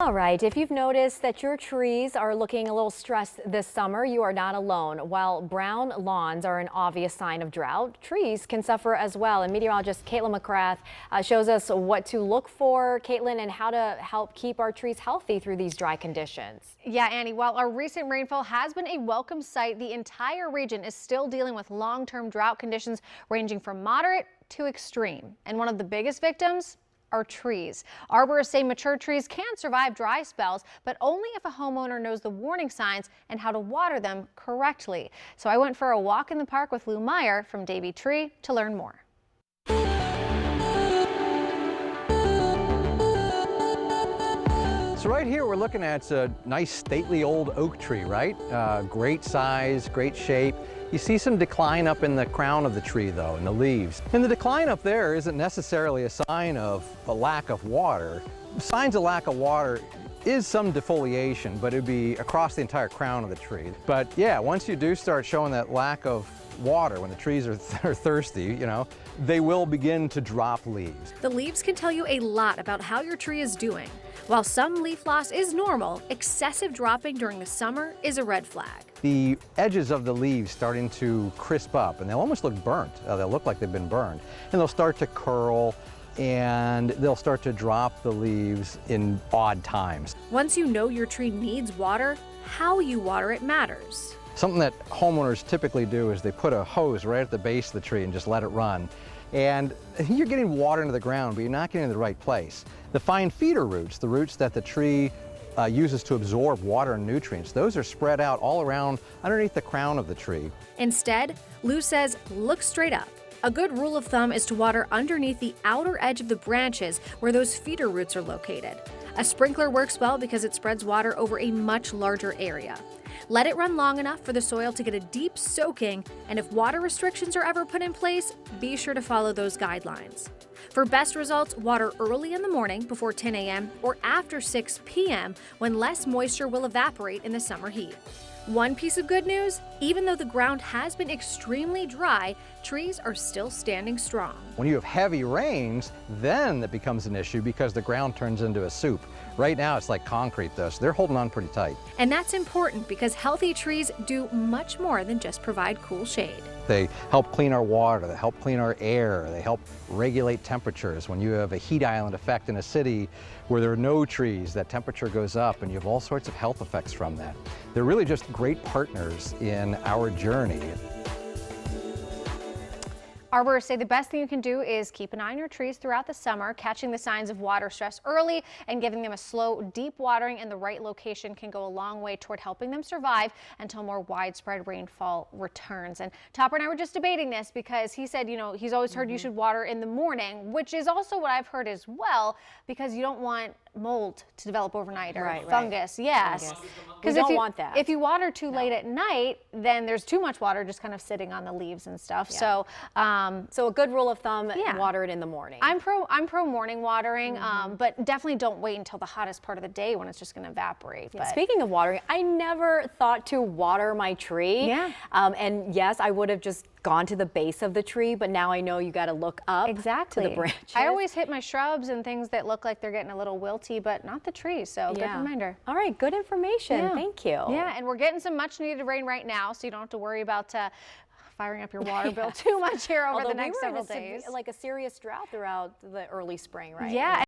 All right, if you've noticed that your trees are looking a little stressed this summer, you are not alone. While brown lawns are an obvious sign of drought, trees can suffer as well. And meteorologist Caitlin McGrath shows us what to look for, Caitlin, and how to help keep our trees healthy through these dry conditions. Yeah, Annie, while our recent rainfall has been a welcome sight, the entire region is still dealing with long-term drought conditions ranging from moderate to extreme. And one of the biggest victims are trees. Arborists say mature trees can survive dry spells, but only if a homeowner knows the warning signs and how to water them correctly. So I went for a walk in the park with Meyer from Davey to learn more. So right here we're looking at a nice stately old oak tree, right? Great size, great shape. You see some decline up in the crown of the tree though, in the leaves. And the decline up there isn't necessarily a sign of a lack of water. Signs of lack of water is some defoliation, but it'd be across the entire crown of the tree. But yeah, once you do start showing that lack of water, when the trees are thirsty, you know, they will begin to drop leaves. The leaves can tell you a lot about how your tree is doing. While some leaf loss is normal, excessive dropping during the summer is a red flag. The edges of the leaves starting to crisp up and they'll almost look burnt. They'll look like they've been burned. And they'll start to curl and they'll start to drop the leaves in odd times. Once you know your tree needs water, how you water it matters. Something that homeowners typically do is they put a hose right at the base of the tree and just let it run. And you're getting water into the ground, but you're not getting it in the right place. The fine feeder roots, the roots that the tree uses to absorb water and nutrients, those are spread out all around underneath the crown of the tree. Instead, Lou says look straight up. A good rule of thumb is to water underneath the outer edge of the branches where those feeder roots are located. A sprinkler works well because it spreads water over a much larger area. Let it run long enough for the soil to get a deep soaking, and if water restrictions are ever put in place, be sure to follow those guidelines. For best results, water early in the morning before 10 a.m. or after 6 p.m. when less moisture will evaporate in the summer heat. One piece of good news, even though the ground has been extremely dry, trees are still standing strong. When you have heavy rains, then it becomes an issue because the ground turns into a soup. Right now it's like concrete though, so they're holding on pretty tight. And that's important because healthy trees do much more than just provide cool shade. They help clean our water, they help clean our air, they help regulate temperatures. When you have a heat island effect in a city where there are no trees, that temperature goes up and you have all sorts of health effects from that. They're really just great partners in our journey. Arborists say the best thing you can do is keep an eye on your trees throughout the summer. Catching the signs of water stress early and giving them a slow, deep watering in the right location can go a long way toward helping them survive until more widespread rainfall returns. And Topper and I were just debating this because he said, you know, he's always heard you should water in the morning, which is also what I've heard as well, because you don't want mold to develop overnight or fungus. Yes. Because you don't want that. If you water too late at night, then there's too much water just kind of sitting on the leaves and stuff. Yeah. So a good rule of thumb, water it in the morning. I'm pro morning watering, but definitely don't wait until the hottest part of the day when it's just going to evaporate. Yeah, speaking of watering, I never thought to water my tree. Yeah. And yes, I would have just gone to the base of the tree, but now I know you got to look up to the branches. I always hit my shrubs and things that look like they're getting a little wilty, but not the trees. So good reminder. All right, good information. Yeah. Thank you. Yeah, and we're getting some much needed rain right now, so you don't have to worry about firing up your water bill too much here over the next several days. Like a serious drought throughout the early spring, right? Yeah.